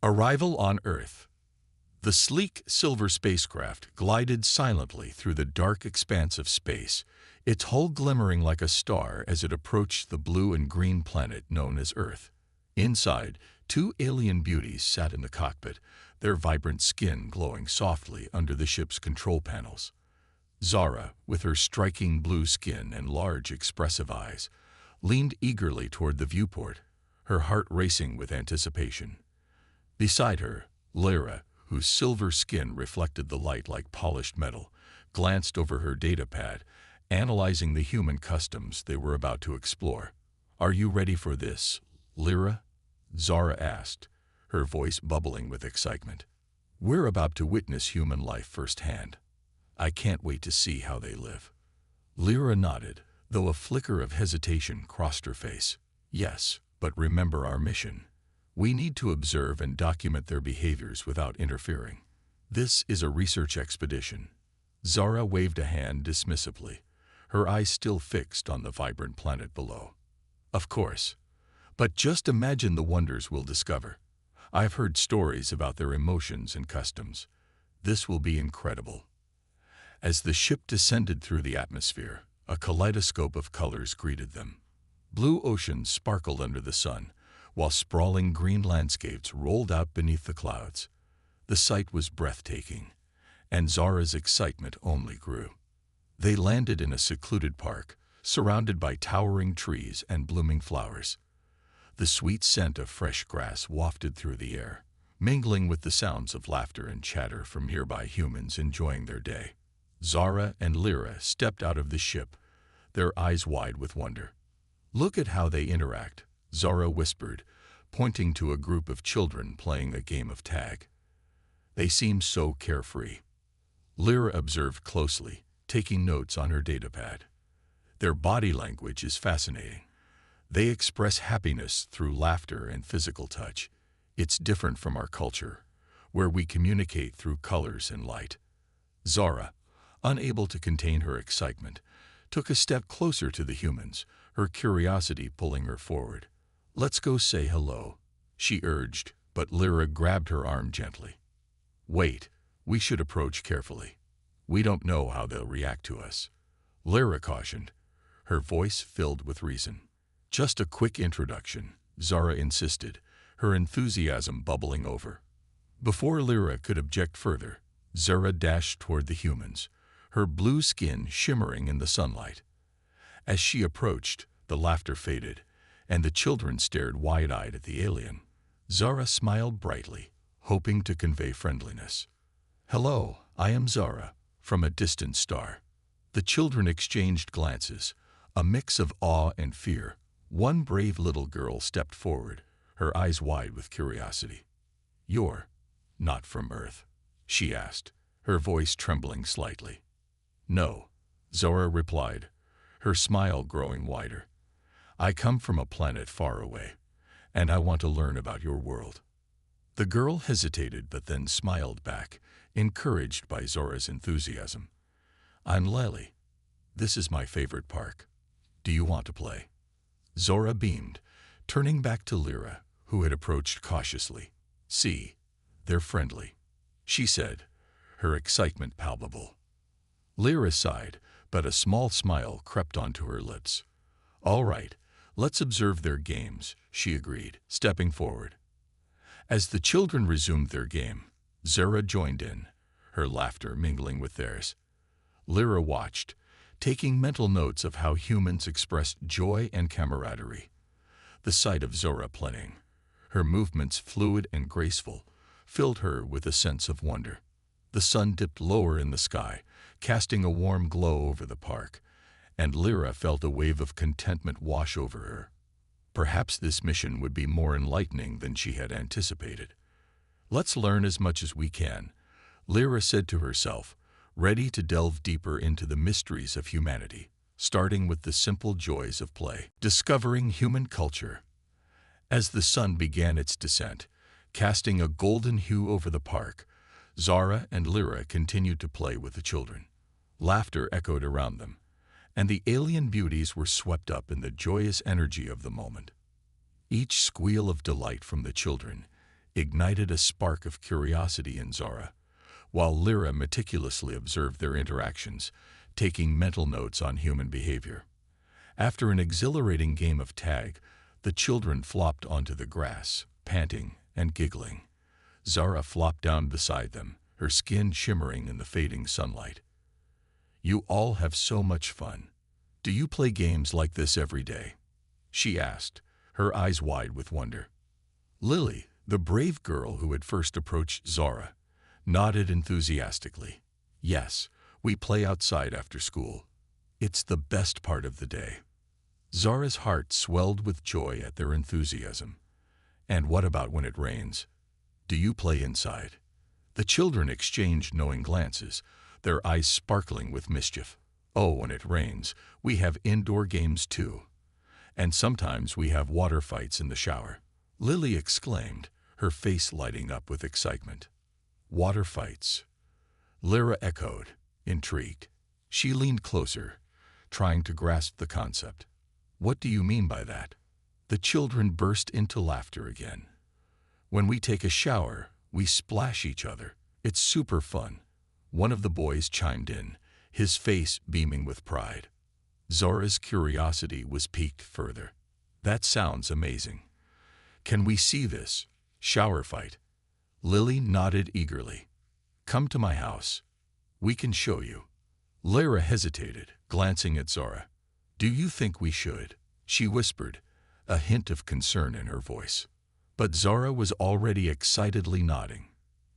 Arrival on Earth. The sleek silver spacecraft glided silently through the dark expanse of space, its hull glimmering like a star as it approached the blue and green planet known as Earth. Inside, two alien beauties sat in the cockpit, their vibrant skin glowing softly under the ship's control panels. Zara, with her striking blue skin and large, expressive eyes, leaned eagerly toward the viewport, her heart racing with anticipation. Beside her, Lyra, whose silver skin reflected the light like polished metal, glanced over her data pad, analyzing the human customs they were about to explore. "Are you ready for this, Lyra?" Zara asked, her voice bubbling with excitement. "We're about to witness human life firsthand. I can't wait to see how they live." Lyra nodded, though a flicker of hesitation crossed her face. "Yes, but remember our mission. We need to observe and document their behaviors without interfering. This is a research expedition." Zara waved a hand dismissively, her eyes still fixed on the vibrant planet below. "Of course. But just imagine the wonders we'll discover. I've heard stories about their emotions and customs. This will be incredible." As the ship descended through the atmosphere, a kaleidoscope of colors greeted them. Blue oceans sparkled under the sun, while sprawling green landscapes rolled out beneath the clouds. The sight was breathtaking, and Zara's excitement only grew. They landed in a secluded park, surrounded by towering trees and blooming flowers. The sweet scent of fresh grass wafted through the air, mingling with the sounds of laughter and chatter from nearby humans enjoying their day. Zara and Lyra stepped out of the ship, their eyes wide with wonder. "Look at how they interact," Zara whispered, pointing to a group of children playing a game of tag. "They seem so carefree." Lyra observed closely, taking notes on her datapad. "Their body language is fascinating. They express happiness through laughter and physical touch. It's different from our culture, where we communicate through colors and light." Zara, unable to contain her excitement, took a step closer to the humans, her curiosity pulling her forward. "Let's go say hello," she urged, but Lyra grabbed her arm gently. "Wait, we should approach carefully. We don't know how they'll react to us," Lyra cautioned, her voice filled with reason. "Just a quick introduction," Zara insisted, her enthusiasm bubbling over. Before Lyra could object further, Zara dashed toward the humans, her blue skin shimmering in the sunlight. As she approached, the laughter faded, and the children stared wide-eyed at the alien. Zara smiled brightly, hoping to convey friendliness. "Hello, I am Zara, from a distant star." The children exchanged glances, a mix of awe and fear. One brave little girl stepped forward, her eyes wide with curiosity. "You're not from Earth?" she asked, her voice trembling slightly. "No," Zora replied, her smile growing wider. "I come from a planet far away, and I want to learn about your world." The girl hesitated but then smiled back, encouraged by Zora's enthusiasm. "I'm Lely. This is my favorite park. Do you want to play?" Zora beamed, turning back to Lyra, who had approached cautiously. "See, they're friendly," she said, her excitement palpable. Lyra sighed, but a small smile crept onto her lips. "All right, let's observe their games," she agreed, stepping forward. As the children resumed their game, Zara joined in, her laughter mingling with theirs. Lyra watched, taking mental notes of how humans expressed joy and camaraderie. The sight of Zora playing, her movements fluid and graceful, filled her with a sense of wonder. The sun dipped lower in the sky, casting a warm glow over the park, and Lyra felt a wave of contentment wash over her. Perhaps this mission would be more enlightening than she had anticipated. "Let's learn as much as we can," Lyra said to herself, ready to delve deeper into the mysteries of humanity, starting with the simple joys of play. Discovering human culture. As the sun began its descent, casting a golden hue over the park, Zara and Lyra continued to play with the children. Laughter echoed around them, and the alien beauties were swept up in the joyous energy of the moment. Each squeal of delight from the children ignited a spark of curiosity in Zara, while Lyra meticulously observed their interactions, taking mental notes on human behavior. After an exhilarating game of tag, the children flopped onto the grass, panting and giggling. Zara flopped down beside them, her skin shimmering in the fading sunlight. "You all have so much fun. Do you play games like this every day?" she asked, her eyes wide with wonder. Lily, the brave girl who had first approached Zara, nodded enthusiastically. "Yes, we play outside after school. It's the best part of the day." Zara's heart swelled with joy at their enthusiasm. "And what about when it rains? Do you play inside?" The children exchanged knowing glances, their eyes sparkling with mischief. "Oh, when it rains, we have indoor games too. And sometimes we have water fights in the shower," Lily exclaimed, her face lighting up with excitement. "Water fights?" Lyra echoed, intrigued. She leaned closer, trying to grasp the concept. "What do you mean by that?" The children burst into laughter again. "When we take a shower, we splash each other. It's super fun," one of the boys chimed in, his face beaming with pride. Zara's curiosity was piqued further. "That sounds amazing. Can we see this shower fight?" Lily nodded eagerly. "Come to my house. We can show you." Lyra hesitated, glancing at Zara. "Do you think we should?" she whispered, a hint of concern in her voice. But Zara was already excitedly nodding.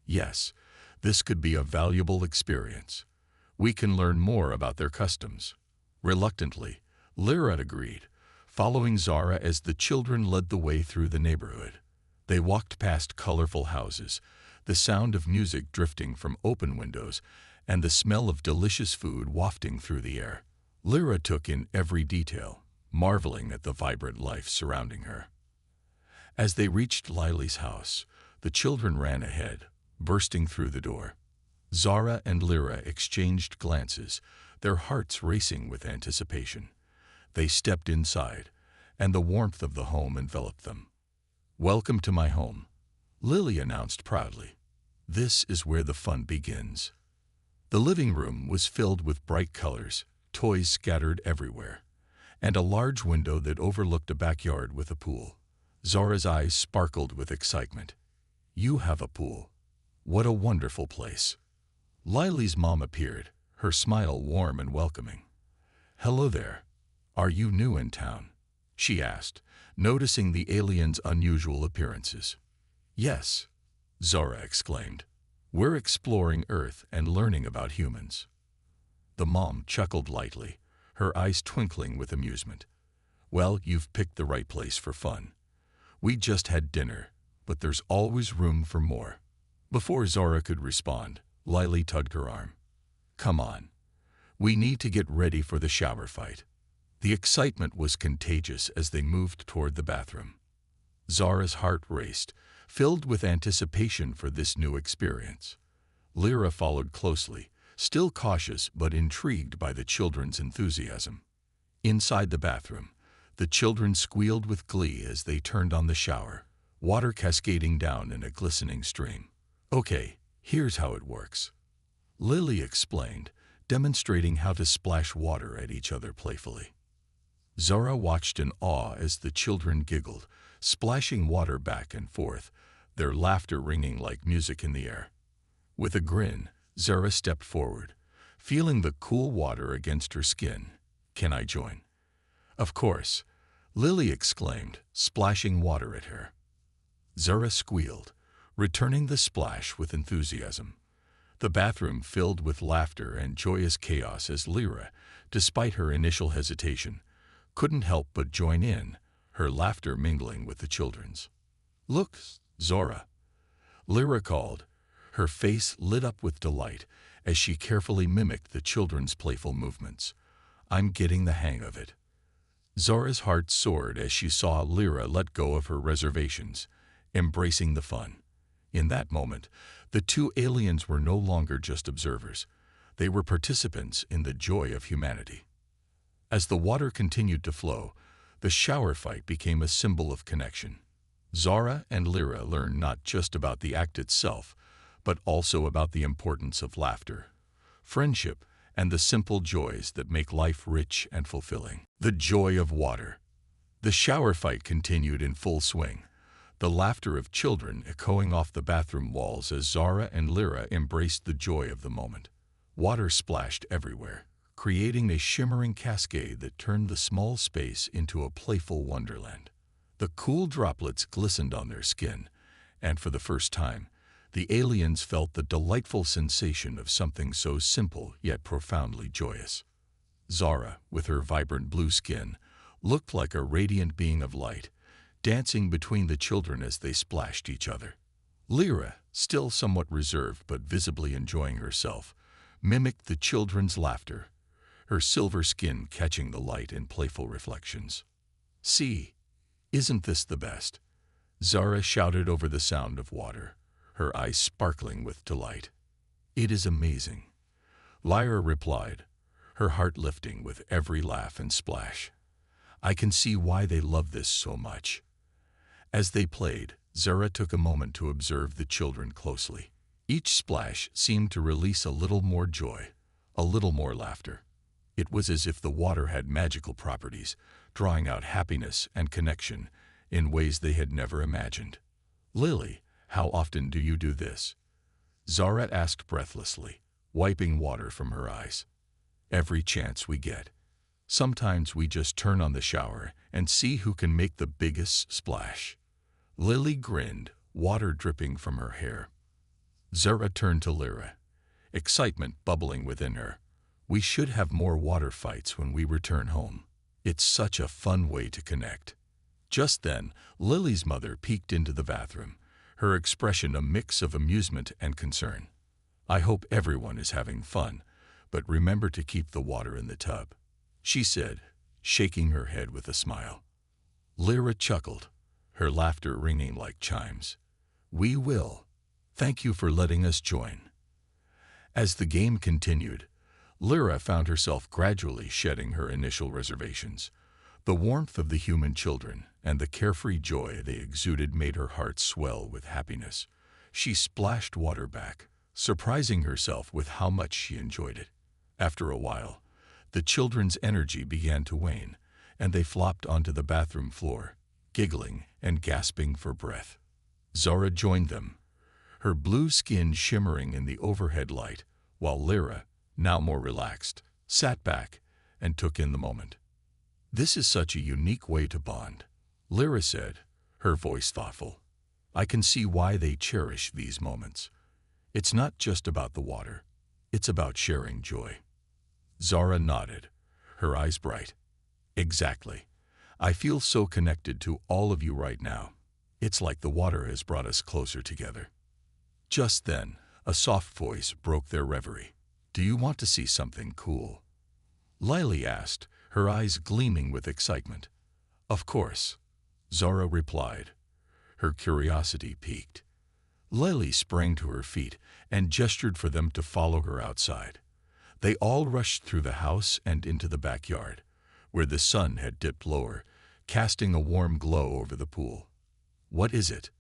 "Yes, this could be a valuable experience. We can learn more about their customs." Reluctantly, Lyra agreed, following Zara as the children led the way through the neighborhood. They walked past colorful houses, the sound of music drifting from open windows, and the smell of delicious food wafting through the air. Lyra took in every detail, marveling at the vibrant life surrounding her. As they reached Lily's house, the children ran ahead, bursting through the door. Zara and Lyra exchanged glances, their hearts racing with anticipation. They stepped inside, and the warmth of the home enveloped them. "Welcome to my home," Lily announced proudly. "This is where the fun begins." The living room was filled with bright colors, toys scattered everywhere, and a large window that overlooked a backyard with a pool. Zara's eyes sparkled with excitement. "You have a pool. What a wonderful place." Lily's mom appeared, her smile warm and welcoming. "Hello there. Are you new in town?" she asked, noticing the aliens' unusual appearances. "Yes," Zara exclaimed. "We're exploring Earth and learning about humans." The mom chuckled lightly, her eyes twinkling with amusement. "Well, you've picked the right place for fun. We just had dinner, but there's always room for more." Before Zara could respond, Lily tugged her arm. "Come on. We need to get ready for the shower fight." The excitement was contagious as they moved toward the bathroom. Zara's heart raced, filled with anticipation for this new experience. Lyra followed closely, still cautious but intrigued by the children's enthusiasm. Inside the bathroom, the children squealed with glee as they turned on the shower, water cascading down in a glistening stream. "Okay, here's how it works," Lily explained, demonstrating how to splash water at each other playfully. Zara watched in awe as the children giggled, splashing water back and forth, their laughter ringing like music in the air. With a grin, Zara stepped forward, feeling the cool water against her skin. "Can I join?" "Of course," Lily exclaimed, splashing water at her. Zara squealed, returning the splash with enthusiasm. The bathroom filled with laughter and joyous chaos as Lyra, despite her initial hesitation, couldn't help but join in, her laughter mingling with the children's. "Look, Zora," Lyra called, her face lit up with delight as she carefully mimicked the children's playful movements. "I'm getting the hang of it." Zora's heart soared as she saw Lyra let go of her reservations, embracing the fun. In that moment, the two aliens were no longer just observers. They were participants in the joy of humanity. As the water continued to flow, the shower fight became a symbol of connection. Zara and Lyra learn not just about the act itself, but also about the importance of laughter, friendship, and the simple joys that make life rich and fulfilling. The joy of water. The shower fight continued in full swing, the laughter of children echoing off the bathroom walls as Zara and Lyra embraced the joy of the moment. Water splashed everywhere, creating a shimmering cascade that turned the small space into a playful wonderland. The cool droplets glistened on their skin, and for the first time, the aliens felt the delightful sensation of something so simple yet profoundly joyous. Zara, with her vibrant blue skin, looked like a radiant being of light, dancing between the children as they splashed each other. Lyra, still somewhat reserved but visibly enjoying herself, mimicked the children's laughter, her silver skin catching the light in playful reflections. "See, isn't this the best?" Zara shouted over the sound of water, her eyes sparkling with delight. "It is amazing," Lyra replied, her heart lifting with every laugh and splash. "I can see why they love this so much." As they played, Zara took a moment to observe the children closely. Each splash seemed to release a little more joy, a little more laughter. It was as if the water had magical properties, drawing out happiness and connection in ways they had never imagined. "Lily, how often do you do this?" Zara asked breathlessly, wiping water from her eyes. "Every chance we get. Sometimes we just turn on the shower and see who can make the biggest splash." Lily grinned, water dripping from her hair. Zara turned to Lyra, excitement bubbling within her. "We should have more water fights when we return home. It's such a fun way to connect." Just then, Lily's mother peeked into the bathroom, her expression a mix of amusement and concern. "I hope everyone is having fun, but remember to keep the water in the tub," she said, shaking her head with a smile. Lyra chuckled, her laughter ringing like chimes. "We will. Thank you for letting us join." As the game continued, Lyra found herself gradually shedding her initial reservations. The warmth of the human children and the carefree joy they exuded made her heart swell with happiness. She splashed water back, surprising herself with how much she enjoyed it. After a while, the children's energy began to wane, and they flopped onto the bathroom floor, giggling and gasping for breath. Zara joined them, her blue skin shimmering in the overhead light, while Lyra, now more relaxed, sat back and took in the moment. "This is such a unique way to bond," Lyra said, her voice thoughtful. "I can see why they cherish these moments. It's not just about the water, it's about sharing joy." Zara nodded, her eyes bright. "Exactly. I feel so connected to all of you right now. It's like the water has brought us closer together." Just then, a soft voice broke their reverie. "Do you want to see something cool?" Lily asked, her eyes gleaming with excitement. "Of course," Zara replied, her curiosity piqued. Lily sprang to her feet and gestured for them to follow her outside. They all rushed through the house and into the backyard, where the sun had dipped lower, casting a warm glow over the pool. "What is it?"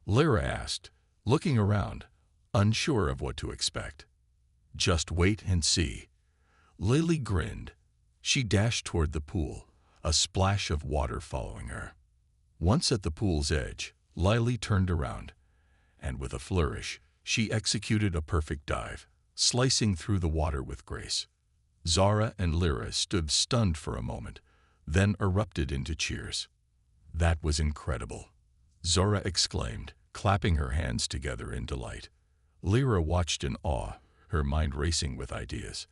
Lyra asked, looking around, unsure of what to expect. "Just wait and see." Lily grinned. She dashed toward the pool, a splash of water following her. Once at the pool's edge, Lily turned around, and with a flourish, she executed a perfect dive, slicing through the water with grace. Zara and Lyra stood stunned for a moment, then erupted into cheers. "That was incredible," Zara exclaimed, clapping her hands together in delight. Lyra watched in awe, her mind racing with ideas.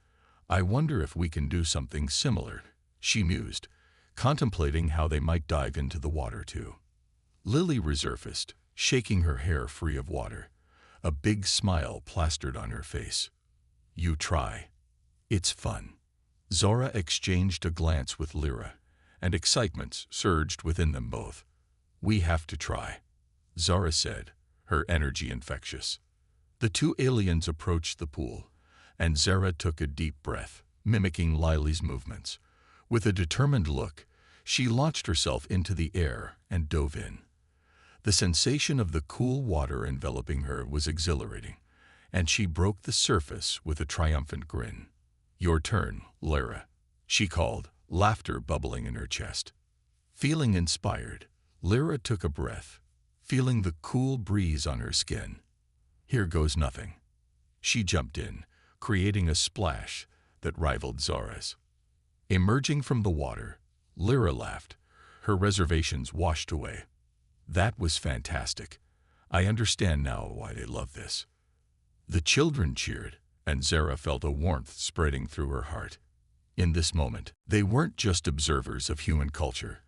"I wonder if we can do something similar," she mused, contemplating how they might dive into the water too. Lily resurfaced, shaking her hair free of water, a big smile plastered on her face. "You try. It's fun." Zara exchanged a glance with Lyra, and excitement surged within them both. "We have to try," Zara said, her energy infectious. The two aliens approached the pool, and Zara took a deep breath, mimicking Lily's movements. With a determined look, she launched herself into the air and dove in. The sensation of the cool water enveloping her was exhilarating, and she broke the surface with a triumphant grin. "Your turn, Lyra," she called, laughter bubbling in her chest. Feeling inspired, Lyra took a breath, feeling the cool breeze on her skin. "Here goes nothing." She jumped in, creating a splash that rivaled Zara's. Emerging from the water, Lyra laughed, her reservations washed away. "That was fantastic. I understand now why they love this." The children cheered, and Zara felt a warmth spreading through her heart. In this moment, they weren't just observers of human culture.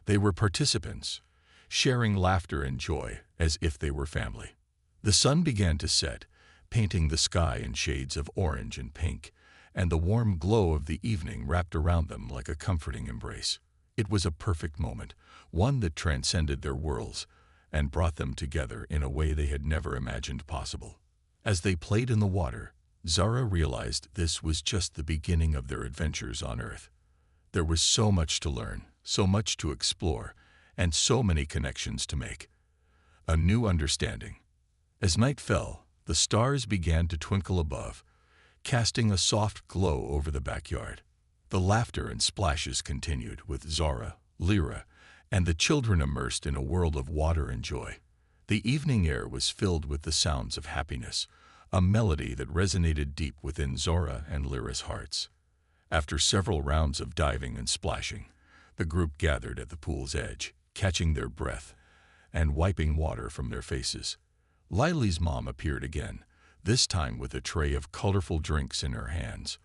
They were participants, sharing laughter and joy as if they were family. The sun began to set, painting the sky in shades of orange and pink, and the warm glow of the evening wrapped around them like a comforting embrace. It was a perfect moment, one that transcended their worlds and brought them together in a way they had never imagined possible. As they played in the water, Zara realized this was just the beginning of their adventures on Earth. There was so much to learn, so much to explore, and so many connections to make. A new understanding. As night fell, the stars began to twinkle above, casting a soft glow over the backyard. The laughter and splashes continued, with Zara, Lyra, and the children immersed in a world of water and joy. The evening air was filled with the sounds of happiness, a melody that resonated deep within Zara and Lyra's hearts. After several rounds of diving and splashing, the group gathered at the pool's edge, catching their breath and wiping water from their faces. Lily's mom appeared again, this time with a tray of colorful drinks in her hands.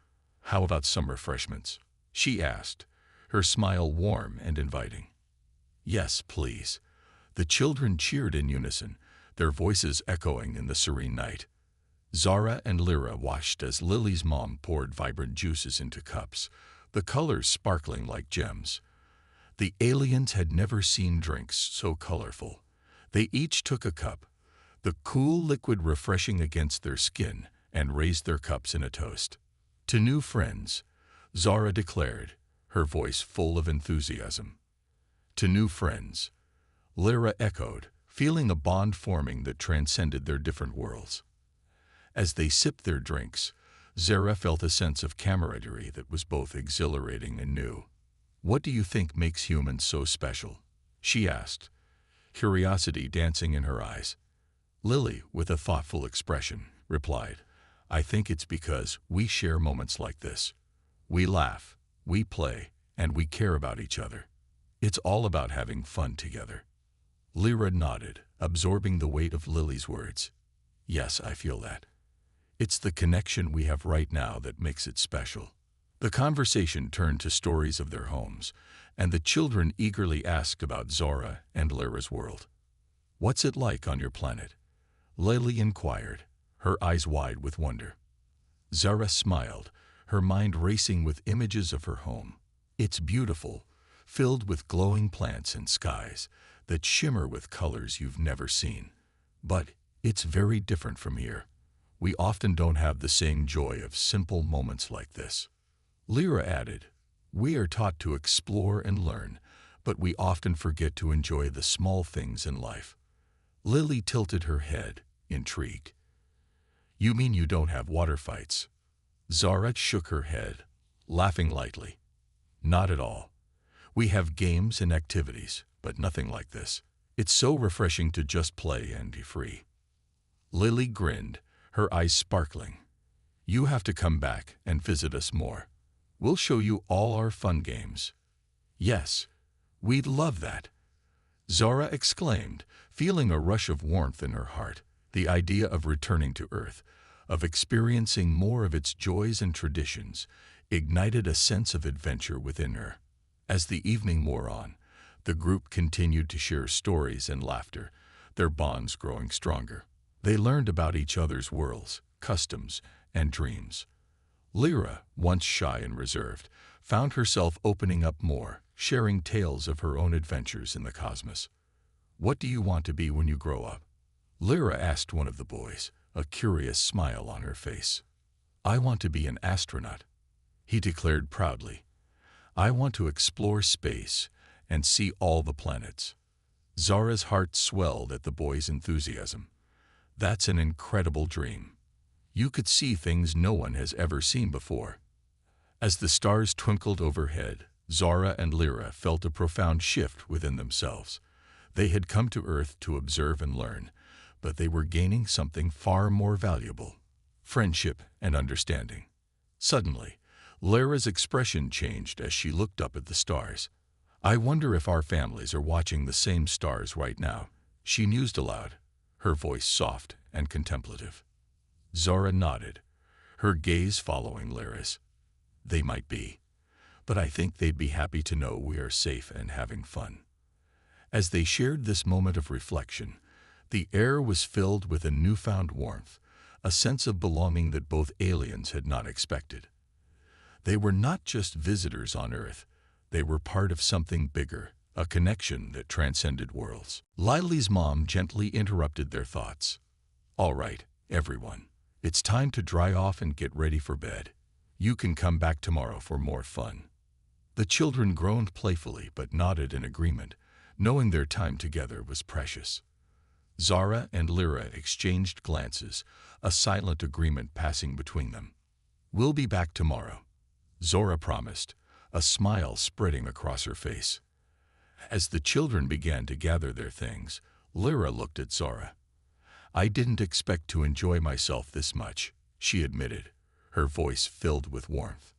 "How about some refreshments?" she asked, her smile warm and inviting. "Yes, please." The children cheered in unison, their voices echoing in the serene night. Zara and Lyra watched as Lily's mom poured vibrant juices into cups, the colors sparkling like gems. The aliens had never seen drinks so colorful. They each took a cup, the cool liquid refreshing against their skin, and raised their cups in a toast. "To new friends," Zara declared, her voice full of enthusiasm. "To new friends," Lyra echoed, feeling a bond forming that transcended their different worlds. As they sipped their drinks, Zara felt a sense of camaraderie that was both exhilarating and new. "What do you think makes humans so special?" she asked, curiosity dancing in her eyes. Lily, with a thoughtful expression, replied, "I think it's because we share moments like this. We laugh, we play, and we care about each other. It's all about having fun together." Lyra nodded, absorbing the weight of Lily's words. "Yes, I feel that. It's the connection we have right now that makes it special." The conversation turned to stories of their homes, and the children eagerly asked about Zara and Lyra's world. "What's it like on your planet?" Lily inquired, her eyes wide with wonder. Zara smiled, her mind racing with images of her home. "It's beautiful, filled with glowing plants and skies that shimmer with colors you've never seen. But it's very different from here. We often don't have the same joy of simple moments like this." Lyra added, "We are taught to explore and learn, but we often forget to enjoy the small things in life." Lily tilted her head, intrigued. "You mean you don't have water fights?" Zara shook her head, laughing lightly. "Not at all. We have games and activities, but nothing like this. It's so refreshing to just play and be free." Lily grinned, her eyes sparkling. "You have to come back and visit us more. We'll show you all our fun games." "Yes, we'd love that," Zara exclaimed, feeling a rush of warmth in her heart. The idea of returning to Earth, of experiencing more of its joys and traditions, ignited a sense of adventure within her. As the evening wore on, the group continued to share stories and laughter, their bonds growing stronger. They learned about each other's worlds, customs, and dreams. Lyra, once shy and reserved, found herself opening up more, sharing tales of her own adventures in the cosmos. "What do you want to be when you grow up?" Lyra asked one of the boys, a curious smile on her face. "I want to be an astronaut," he declared proudly. "I want to explore space and see all the planets." Zara's heart swelled at the boy's enthusiasm. That's an incredible dream. You could see things no one has ever seen before. As the stars twinkled overhead, Zara and Lyra felt a profound shift within themselves. They had come to Earth to observe and learn, but they were gaining something far more valuable: friendship and understanding. Suddenly, Lyra's expression changed as she looked up at the stars. "I wonder if our families are watching the same stars right now," she mused aloud, her voice soft and contemplative. Zara nodded, her gaze following Lyra's. "They might be, but I think they'd be happy to know we are safe and having fun." As they shared this moment of reflection, the air was filled with a newfound warmth, a sense of belonging that both aliens had not expected. They were not just visitors on Earth, they were part of something bigger, a connection that transcended worlds. Lily's mom gently interrupted their thoughts. "All right, everyone, it's time to dry off and get ready for bed. You can come back tomorrow for more fun." The children groaned playfully but nodded in agreement, knowing their time together was precious. Zara and Lyra exchanged glances, a silent agreement passing between them. "We'll be back tomorrow," Zora promised, a smile spreading across her face. As the children began to gather their things, Lyra looked at Zora. "I didn't expect to enjoy myself this much," she admitted, her voice filled with warmth.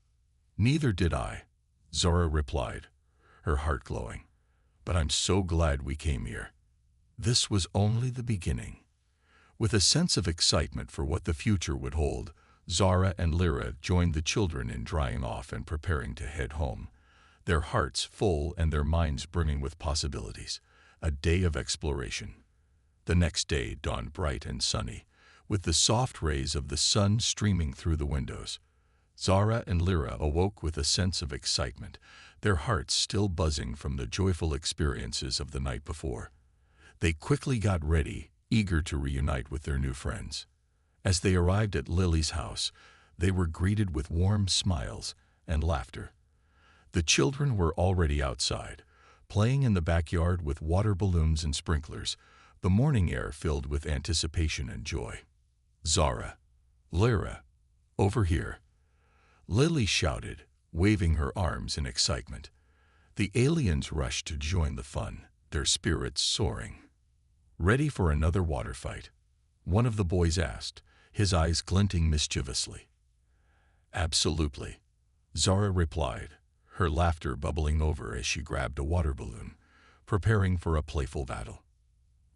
"Neither did I," Zora replied, her heart glowing. "But I'm so glad we came here." This was only the beginning. With a sense of excitement for what the future would hold, Zara and Lyra joined the children in drying off and preparing to head home, their hearts full and their minds brimming with possibilities, a day of exploration. The next day dawned bright and sunny, with the soft rays of the sun streaming through the windows. Zara and Lyra awoke with a sense of excitement, their hearts still buzzing from the joyful experiences of the night before. They quickly got ready, eager to reunite with their new friends. As they arrived at Lily's house, they were greeted with warm smiles and laughter. The children were already outside, playing in the backyard with water balloons and sprinklers, the morning air filled with anticipation and joy. "Zara, Lyra, over here," Lily shouted, waving her arms in excitement. The aliens rushed to join the fun, their spirits soaring. "Ready for another water fight?" one of the boys asked, his eyes glinting mischievously. "Absolutely," Zara replied, her laughter bubbling over as she grabbed a water balloon, preparing for a playful battle.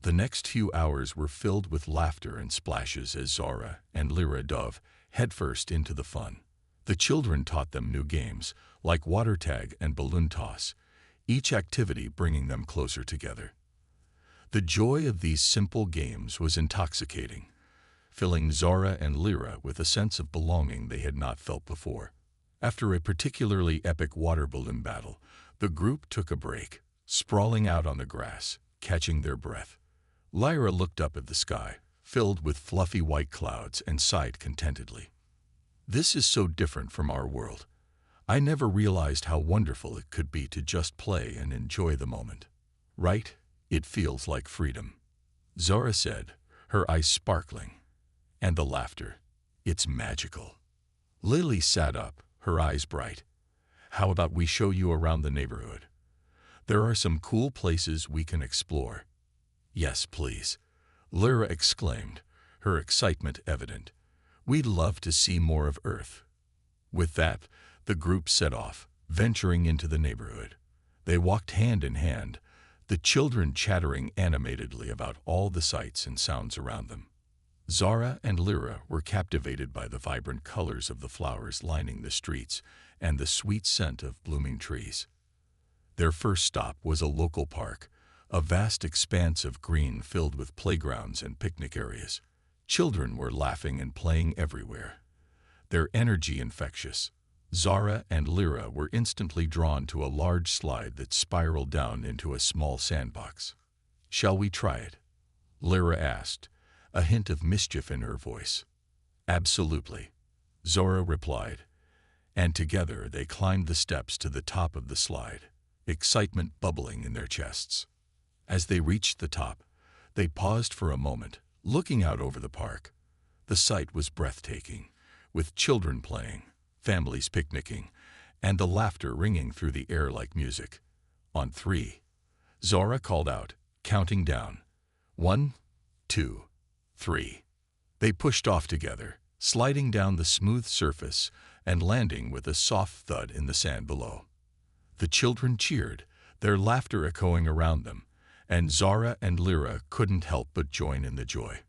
The next few hours were filled with laughter and splashes as Zara and Lyra dove headfirst into the fun. The children taught them new games, like water tag and balloon toss, each activity bringing them closer together. The joy of these simple games was intoxicating, filling Zara and Lyra with a sense of belonging they had not felt before. After a particularly epic water balloon battle, the group took a break, sprawling out on the grass, catching their breath. Lyra looked up at the sky, filled with fluffy white clouds, and sighed contentedly. "This is so different from our world. I never realized how wonderful it could be to just play and enjoy the moment." "Right? It feels like freedom," Zara said, her eyes sparkling. "And the laughter. It's magical." Lily sat up, her eyes bright. "How about we show you around the neighborhood? There are some cool places we can explore." "Yes, please," Lyra exclaimed, her excitement evident. "We'd love to see more of Earth." With that, the group set off, venturing into the neighborhood. They walked hand in hand, the children chattering animatedly about all the sights and sounds around them. Zara and Lyra were captivated by the vibrant colors of the flowers lining the streets and the sweet scent of blooming trees. Their first stop was a local park, a vast expanse of green filled with playgrounds and picnic areas. Children were laughing and playing everywhere, their energy infectious. Zara and Lyra were instantly drawn to a large slide that spiraled down into a small sandbox. "Shall we try it?" Lyra asked, a hint of mischief in her voice. "Absolutely," Zora replied, and together they climbed the steps to the top of the slide, excitement bubbling in their chests. As they reached the top, they paused for a moment, looking out over the park. The sight was breathtaking, with children playing, families picnicking, and the laughter ringing through the air like music. On three, Zora called out, counting down. 1, 2, 3. They pushed off together, sliding down the smooth surface and landing with a soft thud in the sand below. The children cheered, their laughter echoing around them, and Zara and Lyra couldn't help but join in the joy.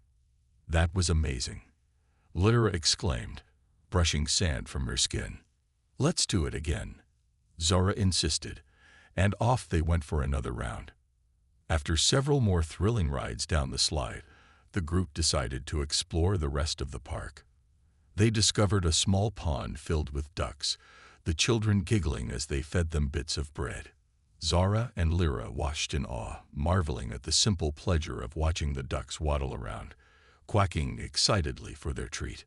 That was amazing, Lyra exclaimed, brushing sand from her skin. Let's do it again, Zara insisted, and off they went for another round. After several more thrilling rides down the slide, the group decided to explore the rest of the park. They discovered a small pond filled with ducks, the children giggling as they fed them bits of bread. Zara and Lyra watched in awe, marveling at the simple pleasure of watching the ducks waddle around, quacking excitedly for their treat.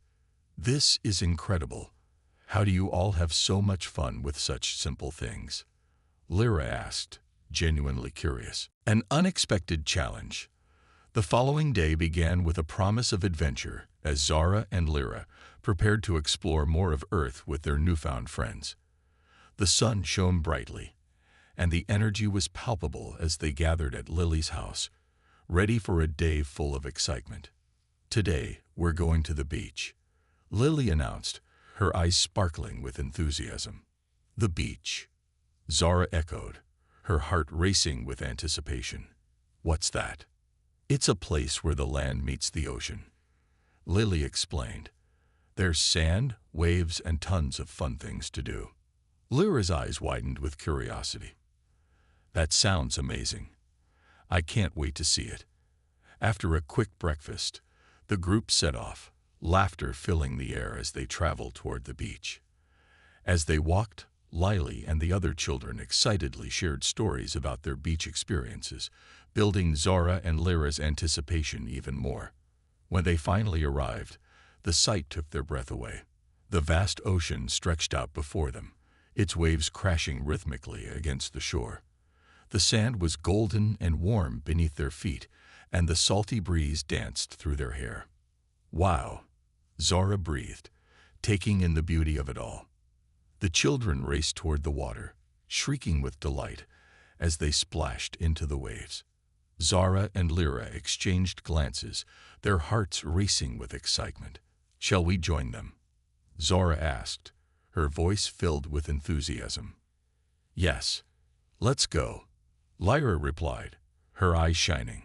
This is incredible. How do you all have so much fun with such simple things? Lyra asked, genuinely curious. An unexpected challenge. The following day began with a promise of adventure as Zara and Lyra prepared to explore more of Earth with their newfound friends. The sun shone brightly, and the energy was palpable as they gathered at Lily's house, ready for a day full of excitement. Today, we're going to the beach, Lily announced, her eyes sparkling with enthusiasm. The beach, Zara echoed, her heart racing with anticipation. What's that? It's a place where the land meets the ocean, Lily explained. There's sand, waves, and tons of fun things to do. Lyra's eyes widened with curiosity. That sounds amazing. I can't wait to see it. After a quick breakfast, the group set off, laughter filling the air as they traveled toward the beach. As they walked, Lily and the other children excitedly shared stories about their beach experiences, building Zara and Lyra's anticipation even more. When they finally arrived, the sight took their breath away. The vast ocean stretched out before them, its waves crashing rhythmically against the shore. The sand was golden and warm beneath their feet, and the salty breeze danced through their hair. Wow, Zara breathed, taking in the beauty of it all. The children raced toward the water, shrieking with delight as they splashed into the waves. Zara and Lyra exchanged glances, their hearts racing with excitement. Shall we join them? Zara asked, her voice filled with enthusiasm. Yes, let's go, Lyra replied, her eyes shining.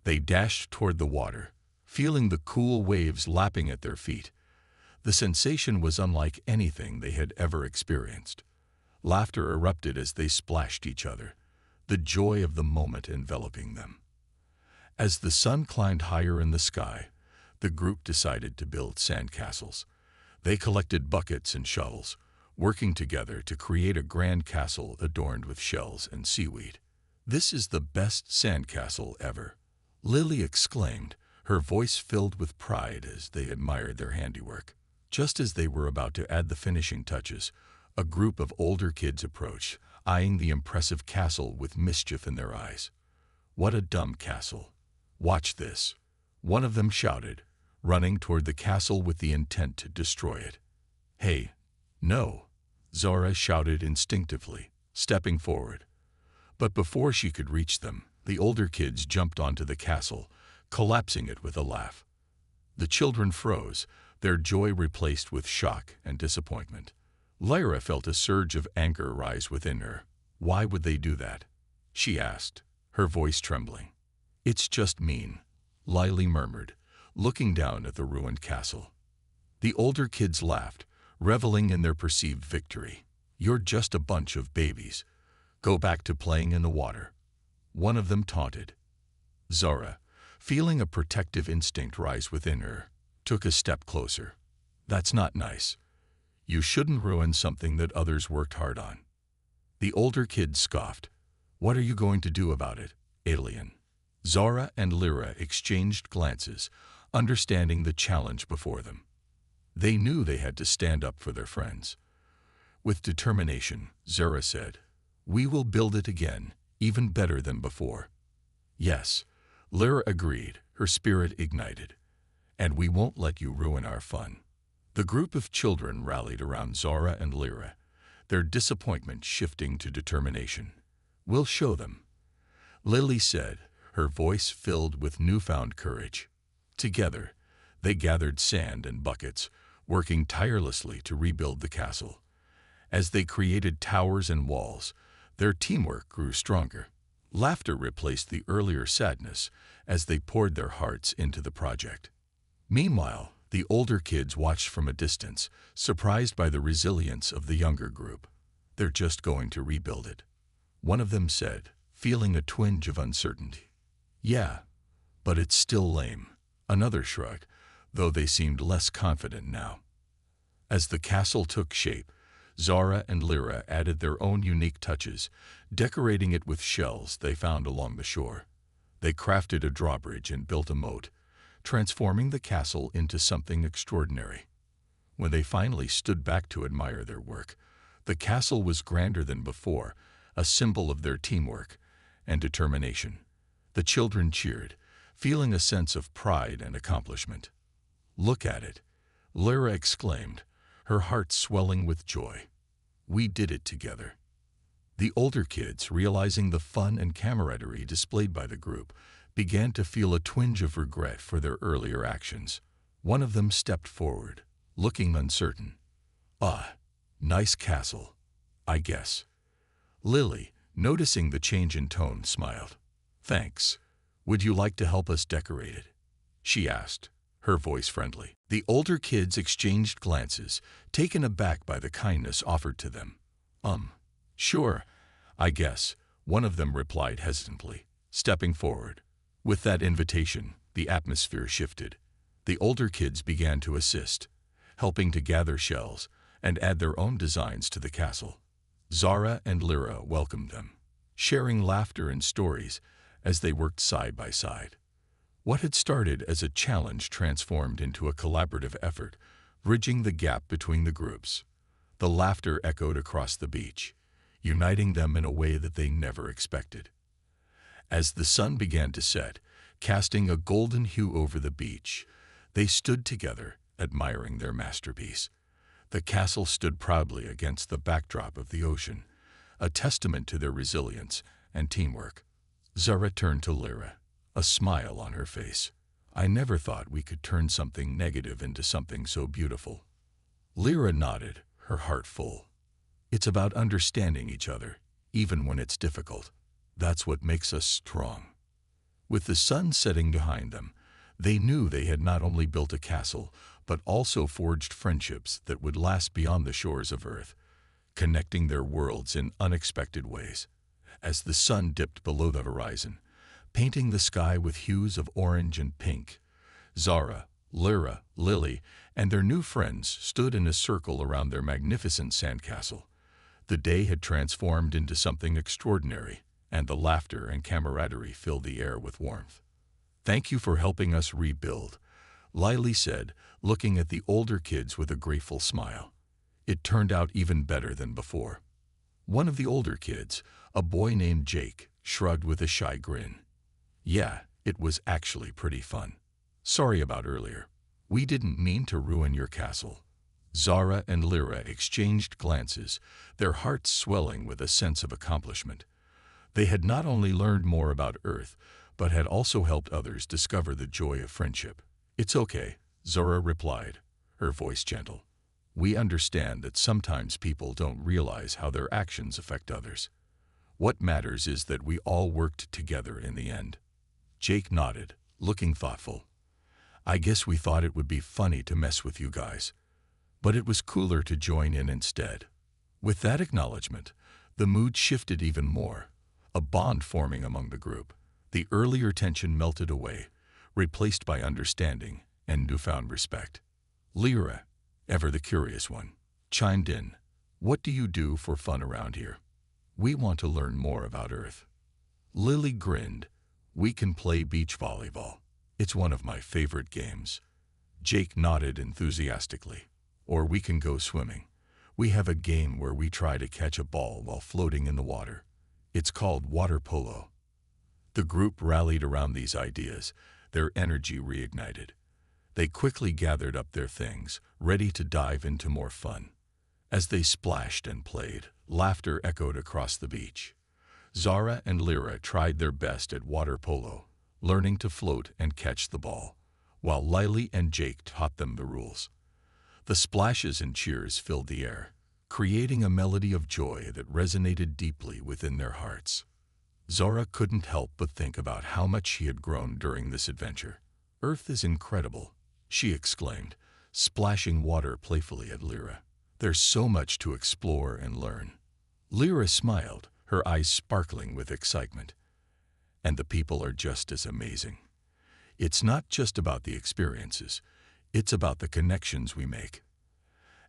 They dashed toward the water, feeling the cool waves lapping at their feet. The sensation was unlike anything they had ever experienced. Laughter erupted as they splashed each other, the joy of the moment enveloping them. As the sun climbed higher in the sky, the group decided to build sandcastles. They collected buckets and shovels, working together to create a grand castle adorned with shells and seaweed. This is the best sandcastle ever, Lily exclaimed, her voice filled with pride as they admired their handiwork. Just as they were about to add the finishing touches, a group of older kids approached, eyeing the impressive castle with mischief in their eyes. What a dumb castle! Watch this, one of them shouted, running toward the castle with the intent to destroy it. Hey, no, Zara shouted instinctively, stepping forward. But before she could reach them, the older kids jumped onto the castle, collapsing it with a laugh. The children froze, their joy replaced with shock and disappointment. Lyra felt a surge of anger rise within her. Why would they do that? She asked, her voice trembling. It's just mean, Lily murmured, looking down at the ruined castle. The older kids laughed, reveling in their perceived victory. You're just a bunch of babies. Go back to playing in the water, one of them taunted. Zara, feeling a protective instinct rise within her, took a step closer. That's not nice. You shouldn't ruin something that others worked hard on. The older kid scoffed. What are you going to do about it, alien? Zara and Lyra exchanged glances, understanding the challenge before them. They knew they had to stand up for their friends. With determination, Zara said, "We will build it again, even better than before." Yes, Lyra agreed, her spirit ignited. And we won't let you ruin our fun. The group of children rallied around Zara and Lyra, their disappointment shifting to determination. We'll show them, Lily said, her voice filled with newfound courage. Together, they gathered sand and buckets, working tirelessly to rebuild the castle. As they created towers and walls, their teamwork grew stronger. Laughter replaced the earlier sadness as they poured their hearts into the project. Meanwhile, the older kids watched from a distance, surprised by the resilience of the younger group. They're just going to rebuild it, one of them said, feeling a twinge of uncertainty. Yeah, but it's still lame, another shrugged, though they seemed less confident now. As the castle took shape, Zara and Lyra added their own unique touches, decorating it with shells they found along the shore. They crafted a drawbridge and built a moat, transforming the castle into something extraordinary. When they finally stood back to admire their work, the castle was grander than before, a symbol of their teamwork and determination. The children cheered, feeling a sense of pride and accomplishment. Look at it, Lyra exclaimed, her heart swelling with joy. We did it together. The older kids, realizing the fun and camaraderie displayed by the group, began to feel a twinge of regret for their earlier actions. One of them stepped forward, looking uncertain. Ah, nice castle, I guess. Lily, noticing the change in tone, smiled. Thanks. Would you like to help us decorate it? She asked, her voice friendly. The older kids exchanged glances, taken aback by the kindness offered to them. Sure, I guess, one of them replied hesitantly, stepping forward. With that invitation, the atmosphere shifted. The older kids began to assist, helping to gather shells and add their own designs to the castle. Zara and Lyra welcomed them, sharing laughter and stories as they worked side by side. What had started as a challenge transformed into a collaborative effort, bridging the gap between the groups. The laughter echoed across the beach, uniting them in a way that they never expected. As the sun began to set, casting a golden hue over the beach, they stood together, admiring their masterpiece. The castle stood proudly against the backdrop of the ocean, a testament to their resilience and teamwork. Zara turned to Lyra, a smile on her face. I never thought we could turn something negative into something so beautiful. Lyra nodded, her heart full. It's about understanding each other, even when it's difficult. That's what makes us strong. With the sun setting behind them, they knew they had not only built a castle, but also forged friendships that would last beyond the shores of Earth, connecting their worlds in unexpected ways. As the sun dipped below the horizon, painting the sky with hues of orange and pink, Zara, Lyra, Lily, and their new friends stood in a circle around their magnificent sandcastle. The day had transformed into something extraordinary, and the laughter and camaraderie filled the air with warmth. Thank you for helping us rebuild, Lily said, looking at the older kids with a grateful smile. It turned out even better than before. One of the older kids, a boy named Jake, shrugged with a shy grin. Yeah, it was actually pretty fun. Sorry about earlier. We didn't mean to ruin your castle. Zara and Lyra exchanged glances, their hearts swelling with a sense of accomplishment. They had not only learned more about Earth, but had also helped others discover the joy of friendship. It's okay, Zara replied, her voice gentle. We understand that sometimes people don't realize how their actions affect others. What matters is that we all worked together in the end. Jake nodded, looking thoughtful. I guess we thought it would be funny to mess with you guys, but it was cooler to join in instead. With that acknowledgement, the mood shifted even more, a bond forming among the group. The earlier tension melted away, replaced by understanding and newfound respect. Lyra, ever the curious one, chimed in. What do you do for fun around here? We want to learn more about Earth. Lily grinned. We can play beach volleyball. It's one of my favorite games. Jake nodded enthusiastically. Or we can go swimming. We have a game where we try to catch a ball while floating in the water. It's called water polo. The group rallied around these ideas, their energy reignited. They quickly gathered up their things, ready to dive into more fun. As they splashed and played, laughter echoed across the beach. Zara and Lyra tried their best at water polo, learning to float and catch the ball, while Lily and Jake taught them the rules. The splashes and cheers filled the air, creating a melody of joy that resonated deeply within their hearts. Zara couldn't help but think about how much she had grown during this adventure. "Earth is incredible," she exclaimed, splashing water playfully at Lyra. "There's so much to explore and learn." Lyra smiled, her eyes sparkling with excitement. "And the people are just as amazing. It's not just about the experiences, it's about the connections we make."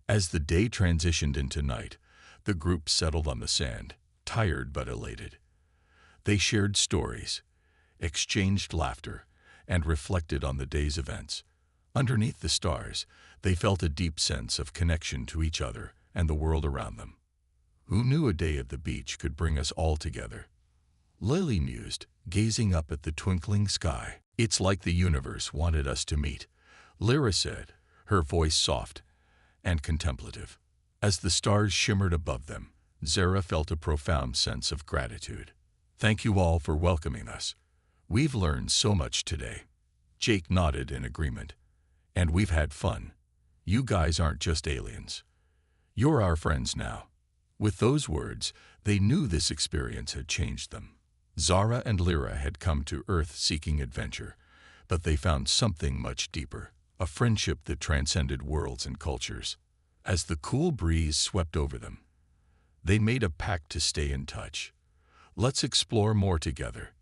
As the day transitioned into night, the group settled on the sand, tired but elated. They shared stories, exchanged laughter, and reflected on the day's events. Underneath the stars, they felt a deep sense of connection to each other and the world around them. "Who knew a day at the beach could bring us all together?" Lily mused, gazing up at the twinkling sky. "It's like the universe wanted us to meet," Lyra said, her voice soft and contemplative. As the stars shimmered above them, Zara felt a profound sense of gratitude. "Thank you all for welcoming us. We've learned so much today." Jake nodded in agreement. "And we've had fun. You guys aren't just aliens. You're our friends now." With those words, they knew this experience had changed them. Zara and Lyra had come to Earth seeking adventure, but they found something much deeper, a friendship that transcended worlds and cultures. As the cool breeze swept over them, they made a pact to stay in touch. "Let's explore more together,"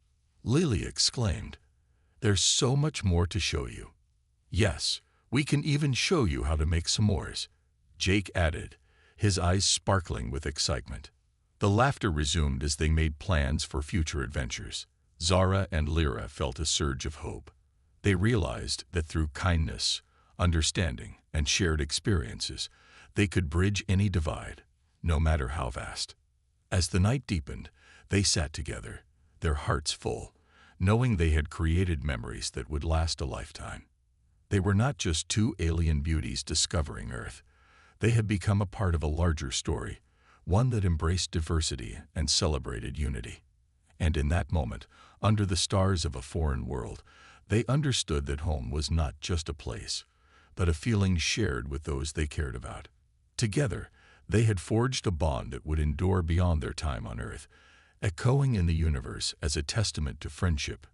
Lily exclaimed. "There's so much more to show you." "Yes, we can even show you how to make s'mores," Jake added, his eyes sparkling with excitement. The laughter resumed as they made plans for future adventures. Zara and Lyra felt a surge of hope. They realized that through kindness, understanding, and shared experiences, they could bridge any divide, no matter how vast. As the night deepened, they sat together, their hearts full, knowing they had created memories that would last a lifetime. They were not just two alien beauties discovering Earth. They had become a part of a larger story, one that embraced diversity and celebrated unity. And in that moment, under the stars of a foreign world, they understood that home was not just a place, but a feeling shared with those they cared about. Together, they had forged a bond that would endure beyond their time on Earth, echoing in the universe as a testament to friendship,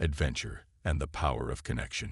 adventure, and the power of connection.